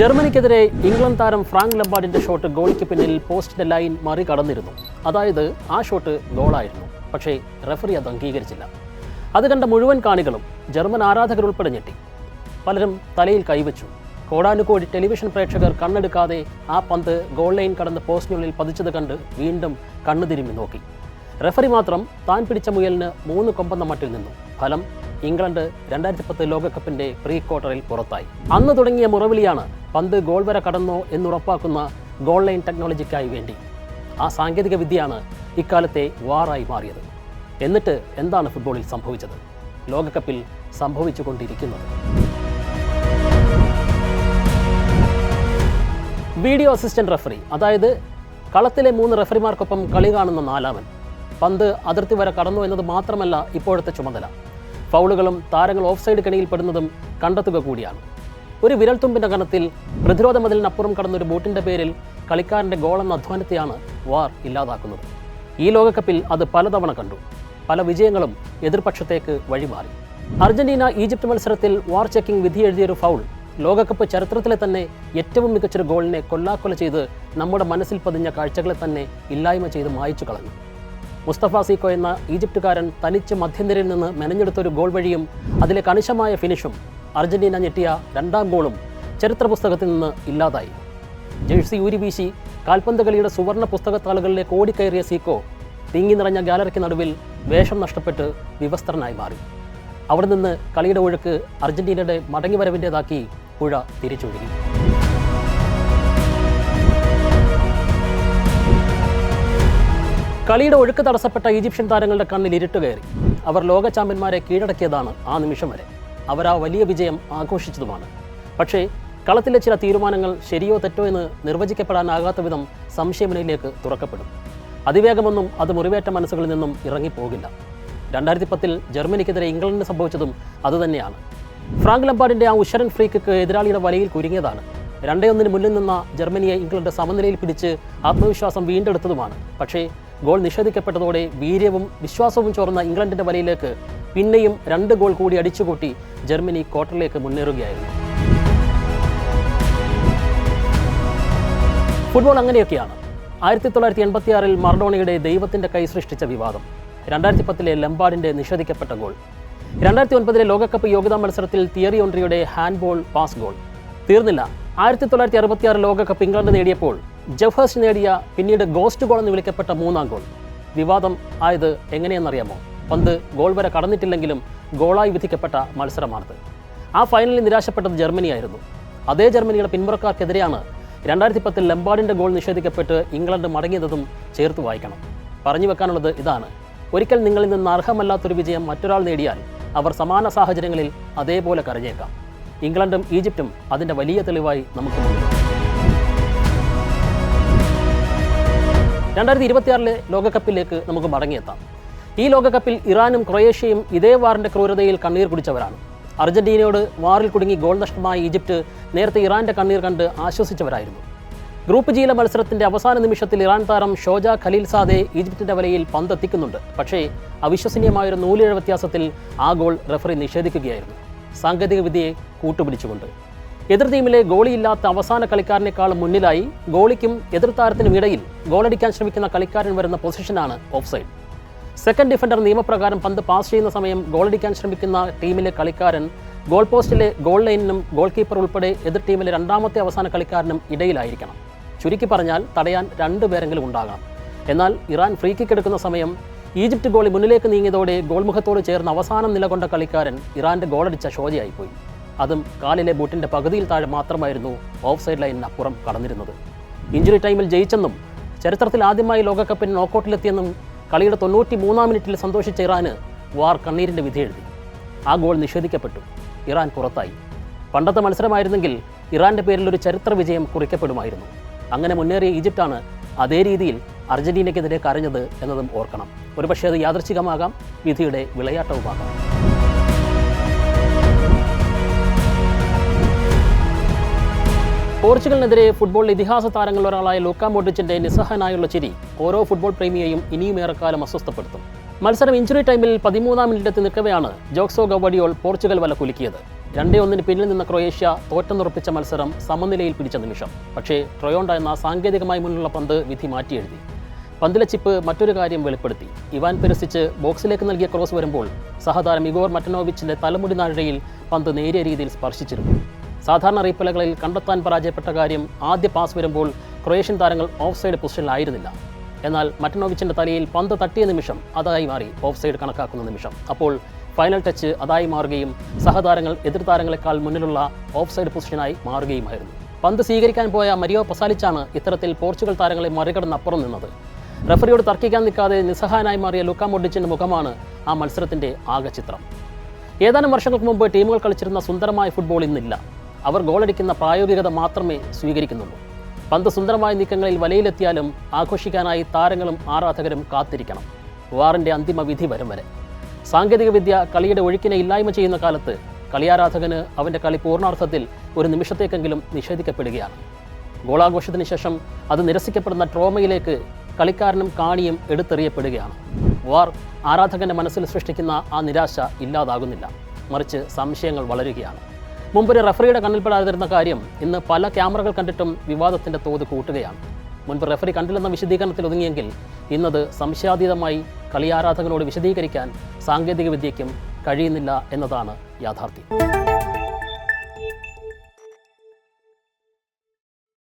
ജർമ്മനിക്കെതിരെ England താരം Frank ലംപാർഡിന്റെ shot ഗോളിക്ക് പിന്നിൽ പോസ്റ്റിന്റെ ലൈൻ മറികടന്നിരുന്നു. അതായത് ആ ഷോട്ട് ഗോളായിരുന്നു. പക്ഷേ റെഫറി അത് അംഗീകരിച്ചില്ല. അത് കണ്ട മുഴുവൻ കാണികളും ജർമ്മൻ ആരാധകരുൾപ്പെടെ ഞെട്ടി. പലരും തലയിൽ കൈവച്ചു. കോടാനുകോടി ടെലിവിഷൻ പ്രേക്ഷകർ കണ്ണെടുക്കാതെ ആ പന്ത് ഗോൾ ലൈൻ കടന്ന് പോസ്റ്റിനുള്ളിൽ പതിച്ചത് കണ്ട് വീണ്ടും കണ്ണു തിരുമ്മി നോക്കി. റെഫറി മാത്രം താൻ പിടിച്ച മുയലിന് 3 കൊമ്പെന്ന മട്ടിൽ നിന്നു. ഫലം ഇംഗ്ലണ്ട് 2010 ലോകകപ്പിന്റെ പ്രീ ക്വാർട്ടറിൽ പുറത്തായി. അന്ന് തുടങ്ങിയ മുറവിളിയാണ് പന്ത് ഗോൾ വരെ കടന്നോ എന്നുറപ്പാക്കുന്ന ഗോൾ ലൈൻ ടെക്നോളജിക്കായി വേണ്ടി. ആ സാങ്കേതിക വിദ്യയാണ് ഇക്കാലത്തെ വാറായി മാറിയത്. എന്നിട്ട് എന്താണ് ഫുട്ബോളിൽ സംഭവിച്ചത്? ലോകകപ്പിൽ സംഭവിച്ചുകൊണ്ടിരിക്കുന്നത്. വീഡിയോ അസിസ്റ്റന്റ് റെഫറി, അതായത് കളത്തിലെ 3 റെഫറിമാർക്കൊപ്പം കളി കാണുന്ന 4-മൻ. പന്ത് അതിർത്തി വരെ കടന്നു എന്നത് മാത്രമല്ല ഇപ്പോഴത്തെ ചുമതല. ഫൗളുകളും താരങ്ങൾ ഓഫ് സൈഡ് കെണിയിൽപ്പെടുന്നതും കണ്ടെത്തുക കൂടിയാണ്. ഒരു വിരൽത്തുമ്പിൻ്റെ കണത്തിൽ പ്രതിരോധ മതിലിനപ്പുറം കടന്നൊരു ബൂട്ടിൻ്റെ പേരിൽ കളിക്കാരൻ്റെ ഗോളെന്ന അധ്വാനത്തെയാണ് വാർ ഇല്ലാതാക്കുന്നത്. ഈ ലോകകപ്പിൽ അത് പലതവണ കണ്ടു. പല വിജയങ്ങളും എതിർപക്ഷത്തേക്ക് വഴിമാറി. അർജന്റീന ഈജിപ്ത് മത്സരത്തിൽ വാർ ചെക്കിംഗ് വിധി എഴുതിയൊരു ഫൗൾ ലോകകപ്പ് ചരിത്രത്തിലെ തന്നെ ഏറ്റവും മികച്ചൊരു ഗോളിനെ കൊല്ലാക്കൊല ചെയ്ത് നമ്മുടെ മനസ്സിൽ പതിഞ്ഞ കാഴ്ചകളെ തന്നെ ഇല്ലായ്മ ചെയ്ത് മായ്ച്ചു കളഞ്ഞു. മുസ്തഫ സീക്കോ എന്ന ഈജിപ്തുകാരൻ തനിച്ച് മധ്യനിരയിൽ നിന്ന് മെനഞ്ഞെടുത്തൊരു ഗോൾ വഴിയും അതിലെ കണിശമായ ഫിനിഷും അർജന്റീന ഞെട്ടിയ 2ാം ഗോളും ചരിത്ര പുസ്തകത്തിൽ നിന്ന് ഇല്ലാതായി. ജേഴ്സി ഊരി വീശി കാൽപന്ത് കളിയുടെ സുവർണ്ണ പുസ്തകത്താളുകളിലേക്ക് ഓടിക്കയറിയ സീക്കോ തിങ്ങി നിറഞ്ഞ ഗാലറിക്ക് നടുവിൽ വേഷം നഷ്ടപ്പെട്ട് വിവസ്ത്രനായി മാറി. അവിടെ നിന്ന് കളിയുടെ ഒഴുക്ക് അർജന്റീനയുടെ മടങ്ങിവരവിൻ്റേതാക്കി പുഴ തിരിച്ചൊഴുകി. കളിയുടെ ഒഴുക്ക് തടസ്സപ്പെട്ട ഈജിപ്ഷ്യൻ താരങ്ങളുടെ കണ്ണിൽ ഇരുട്ട് കയറി. അവർ ലോക ചാമ്പ്യന്മാരെ കീഴടക്കിയതാണ് ആ നിമിഷം വരെ. അവർ ആ വലിയ വിജയം ആഘോഷിച്ചതുമാണ്. പക്ഷേ കളത്തിലെ ചില തീരുമാനങ്ങൾ ശരിയോ തെറ്റോ എന്ന് നിർവചിക്കപ്പെടാനാകാത്ത വിധം സംശയമനയിലേക്ക് തുറക്കപ്പെടും. അതിവേഗമൊന്നും അത് മുറിവേറ്റ മനസ്സുകളിൽ നിന്നും ഇറങ്ങിപ്പോകില്ല. 2010 ജർമ്മനിക്കെതിരെ ഇംഗ്ലണ്ടിന് സംഭവിച്ചതും അതുതന്നെയാണ്. ഫ്രാങ്ക് ലംപാർഡിന്റെ ആ ഉശരൻ ഫ്രീ കിക്ക് എതിരാളിയുടെ വലയിൽ കുരുങ്ങിയതാണ്. 2-1 മുന്നിൽ നിന്ന ജർമ്മനിയെ ഇംഗ്ലണ്ട് സമനിലയിൽ പിടിച്ച് ആത്മവിശ്വാസം വീണ്ടെടുത്തതുമാണ്. പക്ഷേ ഗോൾ നിഷേധിക്കപ്പെട്ടതോടെ വീര്യവും വിശ്വാസവും ചോർന്ന ഇംഗ്ലണ്ടിന്റെ വലയിലേക്ക് പിന്നെയും 2 ഗോൾ കൂടി അടിച്ചുകൂട്ടി ജർമ്മനി ക്വാർട്ടറിലേക്ക് മുന്നേറുകയായിരുന്നു. ഫുട്ബോൾ അങ്ങനെയൊക്കെയാണ്. 1986 മറഡോണയുടെ ദൈവത്തിന്റെ കൈ സൃഷ്ടിച്ച വിവാദം, 2010 ലംപാർഡിന്റെ നിഷേധിക്കപ്പെട്ട ഗോൾ, 2009 ലോകകപ്പ് യോഗ്യതാ മത്സരത്തിൽ തിയറി ഓൺറിയുടെ ഹാൻഡ്ബോൾ പാസ് ഗോൾ. തീർന്നില്ല. 1966 ലോകകപ്പ് ഇംഗ്ലണ്ട് നേടിയപ്പോൾ ജെഫേഴ്സ് നേടിയ പിന്നീട് ഗോസ്റ്റ് ഗോൾ എന്ന് വിളിക്കപ്പെട്ട 3ാം ഗോൾ. വിവാദം ആയത് എങ്ങനെയെന്നറിയാമോ? പന്ത് ഗോൾ വരെ കടന്നിട്ടില്ലെങ്കിലും ഗോളായി വിധിക്കപ്പെട്ട മത്സരമാണത്. ആ ഫൈനലിൽ നിരാശപ്പെട്ടത് ജർമ്മനിയായിരുന്നു. അതേ ജർമ്മനിയുടെ പിന്മുറക്കാർക്കെതിരെയാണ് 2010 ലംപാർഡിന്റെ ഗോൾ നിഷേധിക്കപ്പെട്ട് ഇംഗ്ലണ്ട് മടങ്ങിയതും ചേർത്ത് വായിക്കണം. പറഞ്ഞു വെക്കാനുള്ളത് ഇതാണ്: ഒരിക്കൽ നിങ്ങളിൽ നിന്ന് അർഹമല്ലാത്തൊരു വിജയം മറ്റൊരാൾ നേടിയാൽ അവർ സമാന സാഹചര്യങ്ങളിൽ അതേപോലെ കരഞ്ഞേക്കാം. ഇംഗ്ലണ്ടും ഈജിപ്തും അതിൻ്റെ വലിയ തെളിവായി നമുക്ക് മുന്നിൽ. 2026 ലോകകപ്പിലേക്ക് നമുക്ക് മടങ്ങിയെത്താം. ഈ ലോകകപ്പിൽ ഇറാനും ക്രൊയേഷ്യയും ഇതേ വാറിൻ്റെ ക്രൂരതയിൽ കണ്ണീർ കുടിച്ചവരാണ്. അർജന്റീനയോട് വാറിൽ കുടുങ്ങി ഗോൾ നഷ്ടമായ ഈജിപ്ത് നേരത്തെ ഇറാന്റെ കണ്ണീർ കണ്ട് ആശ്വസിച്ചവരായിരുന്നു. ഗ്രൂപ്പ് ജിയിലെ മത്സരത്തിന്റെ അവസാന നിമിഷത്തിൽ ഇറാൻ താരം ഷോജ ഖലീൽസാദെ ഈജിപ്തിന്റെ വലയിൽ പന്തെത്തിക്കുന്നുണ്ട്. പക്ഷേ അവിശ്വസനീയമായൊരു നൂലിഴ വ്യത്യാസത്തിൽ ആ ഗോൾ റെഫറി നിഷേധിക്കുകയായിരുന്നു, സാങ്കേതിക വിദ്യയെ കൂട്ടുപിടിച്ചുകൊണ്ട്. എതിർ ടീമിലെ ഗോളിയില്ലാത്ത അവസാന കളിക്കാരനേക്കാളും മുന്നിലായി ഗോളിക്കും എതിർ താരത്തിനും ഇടയിൽ ഗോളടിക്കാൻ ശ്രമിക്കുന്ന കളിക്കാരൻ വരുന്ന പൊസിഷനാണ് ഓഫ് സൈഡ്. സെക്കൻഡ് ഡിഫൻഡർ നിയമപ്രകാരം പന്ത് പാസ് ചെയ്യുന്ന സമയം ഗോളടിക്കാൻ ശ്രമിക്കുന്ന ടീമിലെ കളിക്കാരൻ ഗോൾ പോസ്റ്റിലെ ഗോൾ ലൈനിനും ഗോൾ കീപ്പർ ഉൾപ്പെടെ എതിർ ടീമിലെ 2ാമത്തെ അവസാന കളിക്കാരനും ഇടയിലായിരിക്കണം. ചുരുക്കി പറഞ്ഞാൽ തടയാൻ 2 പേരെങ്കിലും ഉണ്ടാകണം. എന്നാൽ ഇറാൻ ഫ്രീ കിക്ക് എടുക്കുന്ന സമയം ഈജിപ്ത് ഗോളി മുന്നിലേക്ക് നീങ്ങിയതോടെ ഗോൾമുഖത്തോട് ചേർന്ന് അവസാനം നിലകൊണ്ട കളിക്കാരൻ ഇറാന്റെ ഗോളടിച്ച ഷോജയായിപ്പോയി. അതും കാലിലെ ബൂട്ടിന്റെ പകുതിയിൽ താഴെ മാത്രമായിരുന്നു ഓഫ് സൈഡ് ലൈനിനപ്പുറം കടന്നിരുന്നത്. ഇഞ്ചുറി ടൈമിൽ ജയിച്ചെന്നും ചരിത്രത്തിൽ ആദ്യമായി ലോകകപ്പിന് നോക്കൌട്ടിലെത്തിയെന്നും കളിയുടെ 93ാം മിനിറ്റിൽ സന്തോഷിച്ച ഇറാന് വാർ കണ്ണീരിന്റെ വിധി എഴുതി. ആ ഗോൾ നിഷേധിക്കപ്പെട്ടു. ഇറാൻ പുറത്തായി. പണ്ടത്തെ മത്സരമായിരുന്നെങ്കിൽ ഇറാന്റെ പേരിൽ ഒരു ചരിത്ര വിജയം കുറിക്കപ്പെടുമായിരുന്നു. അങ്ങനെ മുന്നേറിയ ഈജിപ്താണ് അതേ രീതിയിൽ അർജന്റീനയ്ക്കെതിരെ കരഞ്ഞത് എന്നതും ഓർക്കണം. ഒരുപക്ഷേ അത് യാദൃച്ഛികമാകാം, വിധിയുടെ വിളയാട്ടവുമാകാം. പോർച്ചുഗലിനെതിരെ ഫുട്ബോളിൽ ഇതിഹാസ താരങ്ങളിൽ ഒരാളായ ലൂക്ക മോഡ്രിച്ചിന്റെ നിസ്സഹായനായുള്ള ചിരി ഓരോ ഫുട്ബോൾ പ്രേമിയെയും ഇനിയും ഏറെക്കാലം അസ്വസ്ഥപ്പെടുത്തും. മത്സരം ഇഞ്ചുറി ടൈമിൽ 13-ാം മിനിറ്റെത്തി നിൽക്കവെയാണ് ജോക്സോ ഗവാഡിയോൾ പോർച്ചുഗൽ വല കുലുക്കിയത്. 2-1 പിന്നിൽ നിന്ന ക്രൊയേഷ്യ തോറ്റെന്നുറപ്പിച്ച മത്സരം സമനിലയിൽ പിടിച്ച നിമിഷം. പക്ഷേ ട്രയോണ്ട എന്ന സാങ്കേതികമായി മുന്നിലുള്ള പന്ത് വിധി മാറ്റിയെഴുതി. പന്തിലെ ചിപ്പ് മറ്റൊരു കാര്യം വെളിപ്പെടുത്തി. ഇവാൻ പെരിസിച്ച് ബോക്സിലേക്ക് നൽകിയ ക്രോസ് വരുമ്പോൾ സഹതാരം ഇഗോർ മറ്റനോവിച്ചിന്റെ തലമുടി നാഴികയിൽ പന്ത് നേരിയ രീതിയിൽ സ്പർശിച്ചിരുന്നു. സാധാരണ റീപ്ലേകളിൽ കണ്ടെത്താൻ പരാജയപ്പെട്ട കാര്യം ആദ്യ പാസ് വരുമ്പോൾ ക്രൊയേഷ്യൻ താരങ്ങൾ ഓഫ് സൈഡ് പൊസിഷനിലായിരുന്നില്ല. എന്നാൽ മറ്റനോവിച്ചിന്റെ തലയിൽ പന്ത് തട്ടിയ നിമിഷം അതായി മാറി ഓഫ് സൈഡ് കണക്കാക്കുന്ന നിമിഷം. അപ്പോൾ ഫൈനൽ ടച്ച് അതായി മാറുകയും സഹതാരങ്ങൾ എതിർ താരങ്ങളെക്കാൾ മുന്നിലുള്ള ഓഫ് സൈഡ് പൊസിഷനായി മാറുകയുമായിരുന്നു. പന്ത് സ്വീകരിക്കാൻ പോയ മരിയോ പസാലിച്ചാണ് ഇത്തരത്തിൽ പോർച്ചുഗൽ താരങ്ങളെ മറികടന്ന് അപ്പുറം നിന്നത്. റഫറിയോട് തർക്കിക്കാൻ നിൽക്കാതെ നിസ്സഹായനായി മാറിയ ലൂക്ക മോഡ്രിച്ചിന്റെ മുഖമാണ് ആ മത്സരത്തിന്റെ ആകെ ചിത്രം. ഏതാനും വർഷങ്ങൾക്ക് മുമ്പ് ടീമുകൾ കളിച്ചിരുന്ന സുന്ദരമായ ഫുട്ബോൾ ഇന്നില്ല. അവർ ഗോളടിക്കുന്ന പ്രായോഗികത മാത്രമേ സ്വീകരിക്കുന്നുള്ളൂ. പന്ത് സുന്ദരമായ നീക്കങ്ങളിൽ വലയിലെത്തിയാലും ആഘോഷിക്കാനായി താരങ്ങളും ആരാധകരും കാത്തിരിക്കണം, വാറിൻ്റെ അന്തിമ വിധി വരും വരെ. സാങ്കേതികവിദ്യ കളിയുടെ ഒഴുക്കിനെ ഇല്ലായ്മ ചെയ്യുന്ന കാലത്ത് കളിയാരാധകന് അവൻ്റെ കളി പൂർണ്ണാർത്ഥത്തിൽ ഒരു നിമിഷത്തേക്കെങ്കിലും നിഷേധിക്കപ്പെടുകയാണ്. ഗോളാഘോഷത്തിന് ശേഷം അത് നിരസിക്കപ്പെടുന്ന ട്രോമയിലേക്ക് കളിക്കാരനും കാണിയും എടുത്തെറിയപ്പെടുകയാണ്. വാർ ആരാധകൻ്റെ മനസ്സിൽ സൃഷ്ടിക്കുന്ന ആ നിരാശ ഇല്ലാതാകുന്നില്ല, മറിച്ച് സംശയങ്ങൾ വളരുകയാണ്. മുമ്പൊരു റഫറിയുടെ കണ്ണിൽപ്പെടാതിരുന്ന കാര്യം ഇന്ന് പല ക്യാമറകൾ കണ്ടിട്ടും വിവാദത്തിൻ്റെ തോത് കൂട്ടുകയാണ്. മുൻപ് റഫറി കണ്ടില്ലെന്ന വിശദീകരണത്തിൽ ഒതുങ്ങിയെങ്കിൽ ഇന്നത് സംശയാതീതമായി കളിയാരാധകനോട് വിശദീകരിക്കാൻ സാങ്കേതികവിദ്യയ്ക്കും കഴിയുന്നില്ല എന്നതാണ് യാഥാർത്ഥ്യം.